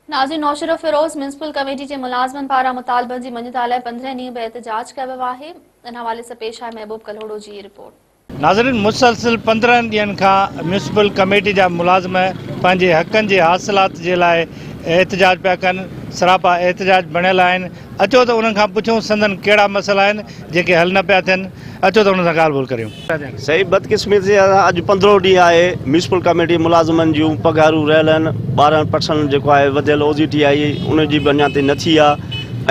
नाज़रीन, नौशर Firoz municipal committee के मुलाज़मन पारा मुतालबन की मञता लाइ 15 ॾींहं बि एहतजाज कयो वियो आहे। इन हवाले से पेश आहे महबूब कलोड़ो जी रिपोर्ट। नाज़रीन, मुसलसिल 15 ॾींहंनि खां म्यूनिसिपल कमेटी जा मुलाज़िम पंहिंजे हक़नि जे हासिलात जे लाइ एहतजाज पिया कनि, सरापा एहतजाज बणियल आहिनि। अचो त उन्हनि खां पुछूं संदन कहिड़ा मसइला आहिनि जेके हल न पिया थियनि। अचो त उन्हनि सां ॻाल्हि ॿोल करियूं। सही बदकिस्मती अॼु 15 ॾींहं आहे म्यूनिसिपल कमेटी मुलाज़िमनि जूं पघारूं रहियल आहिनि। 12% जेको आहे वधियल OGT आई उनजी बि अञा ताईं न थी आहे।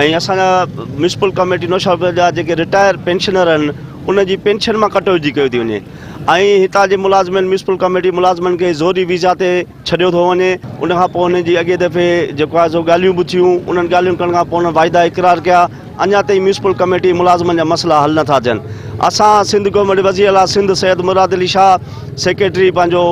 ऐं असांजा म्यूनिसिपल कमेटी नौशहर जा जेके रिटायर पेंशनर आहिनि उनजी पेंशन मां कटौती कई थी वञे। ऐं हितां जे मुलाज़िमनि म्यूनिसिपल कमेटी मुलाज़िमनि खे ज़ोरी वीज़ा ते छॾियो थो वञे। उनखां पोइ उनजी अॻे दफ़े जेको आहे सो ॻाल्हियूं बि थियूं। उन्हनि ॻाल्हियूं करण खां पोइ उन्हनि वाइदा इक़रार कया। अञा ताईं म्यूनिसिपल कमेटी मुलाज़िमनि जा मसइला हल नथा थियनि। असां सिंध गवर्नमेंट वज़ीर आला सिंध सैयद मुराद अली शाह, सेक्रेटरी पंहिंजो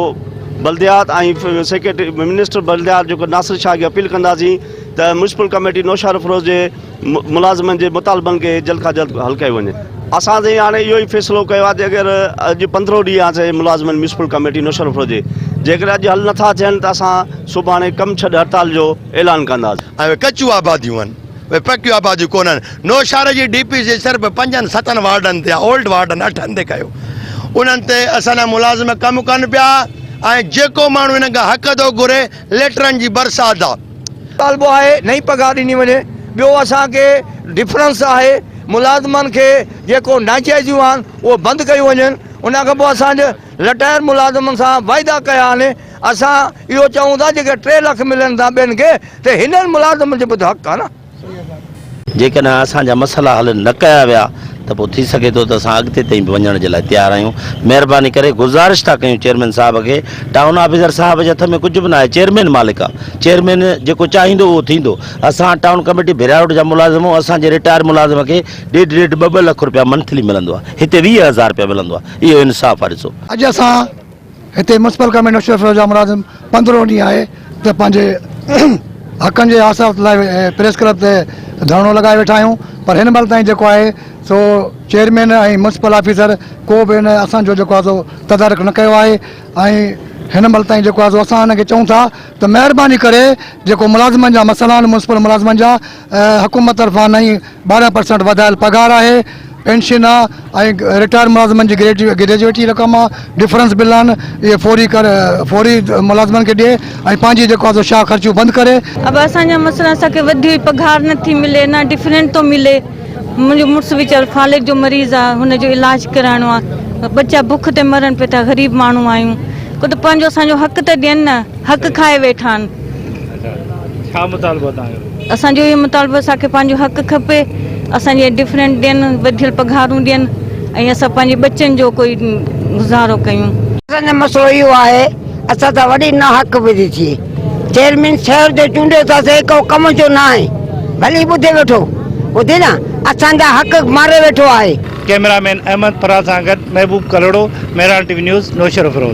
बल्दियात ऐं सेक्रेटरी मिनिस्टर बल्दियात जेको नासिर शाह खे अपील कंदासीं त म्यूनिसिपल कमेटी नौशहर फिरोज़ जे मुलाज़िमनि जे मुतालबनि खे जल्द खां जल्द हल कयो वञे। असां त हाणे इहो ई फ़ैसिलो कयो आहे त अगरि अॼु 15 ॾींहं आहे मुलाज़िमनि म्यूनिसिपल कमेटी नौशहर फिरोज़ जे, जेकर अॼु हल नथा थियनि त असां सुभाणे कमु छॾ हड़ताल जो ऐलान कंदासीं। ऐं कचूं आबादियूं आहिनि, भई पकियूं आबादियूं कोन आहिनि। नौशहर जी DP जे सिर्फ़ु 5-7 वार्डनि ते आहे, ओल्ड वार्डनि 8 ते कयो। उन्हनि ते असांजा मुलाज़िम कमु कनि पिया ऐं जेको माण्हू हिन खां हक़ थो घुरे लेटरनि जी बरसाति आहे। तालबो आहे नई पघार ॾिनी वञे। ॿियो असांखे डिफरेंस आहे मुलाज़िमनि खे जेको नाजाइज़ियूं आहिनि उहो बंदि कयूं वञनि। उनखां पोइ असांजे रिटायर मुलाज़िमनि सां वाइदा कया आहिनि। असां इहो चऊं था जेके 3 लाख मिलनि था ॿियनि खे त हिननि मुलाज़िमनि जो बि हक़ आहे न। जेकॾहिं असांजा मसइला हल न कया विया त पोइ थी सघे थो त असां अॻिते ताईं बि वञण जे लाइ तयारु आहियूं। महिरबानी करे गुज़ारिश था कयूं चेयरमैन साहब खे, टाउन ऑफिसर साहब जे हथ में कुझु बि न आहे। चेयरमैन मालिक आहे, चेयरमैन जेको चाहींदो उहो थींदो। असां टाउन कमेटी भिरावट जा मुलाज़िम, असांजे रिटायर मुलाज़िम खे 1.5-2 लख रुपया मंथली मिलंदो आहे। हिते 20,000 रुपया मिलंदो आहे। इहो इंसाफ़ आहे। ॾिसो अॼु असां हिते म्यूनिसिपल कमेटी नौशहर फिरोज़ जा मुलाज़िम 15 ॾींहं आहे त पंहिंजे हक़नि जे हासिलात लाइ प्रेस क्लब ते धरणो लॻाए वेठा आहियूं। पर हिन महिल ताईं जेको आहे सो चेयरमैन ऐं म्यूनिसिपल ऑफिसर को बि हिन असांजो जेको आहे सो तदारक न कयो आहे। ऐं हिन महिल ताईं जेको आहे सो असां हिनखे चऊं था त महिरबानी करे जेको मुलाज़िमनि जा मसइला आहिनि म्यूनिसिपल मुलाज़िमनि जा हुकूमत तरफ़ां नई 12% वधायल पघार आहे, पेंशन आहे ऐं रिटायर मुलाज़िमनि जी ग्रेजुएटी रक़म आहे, डिफरेंस बिल आहिनि, इहे फौरी मुलाज़िमनि खे ॾिए ऐं पंहिंजी जेको आहे सो शाह ख़र्चियूं बंदि करे। अब असांजा मसइला असांखे वधी पघार नथी मिले, न डिफरेंट थो मिले। मुंहिंजो मुड़ुसु वीचारो फालिक जो मरीज़ आहे, हुनजो इलाजु कराइणो आहे। बच्चा बुख ते मरनि पिया था, ग़रीब माण्हू आहियूं। को त पंहिंजो असांजो हक़ त ॾियनि न, हक़ खाए वेठा आहिनि। छा मुतालबो तव्हांजो? असांजो इहो मुतालबो असांखे पंहिंजो हक़ खपे, असांजे डिफरेंट ॾियनि, वधियल पघारूं ॾियनि ऐं असां पंहिंजे बच्चनि जो कोई गुज़ारो कयूं। असांजो मसइलो इहो आहे असां त वॾी ना हक़ विधी थिए। चेयरमैन शहर जो चूंडियो अथासीं, को कम जो न आहे, भली ॿुधे वेठो, ॿुधे न असांजा हक़ मारे वेठो आहे। कैमरामैन अहमद फराज सां गॾु महबूब कलोड़ो, मेहरान TV न्यूज़, नौशहर फिरोज़।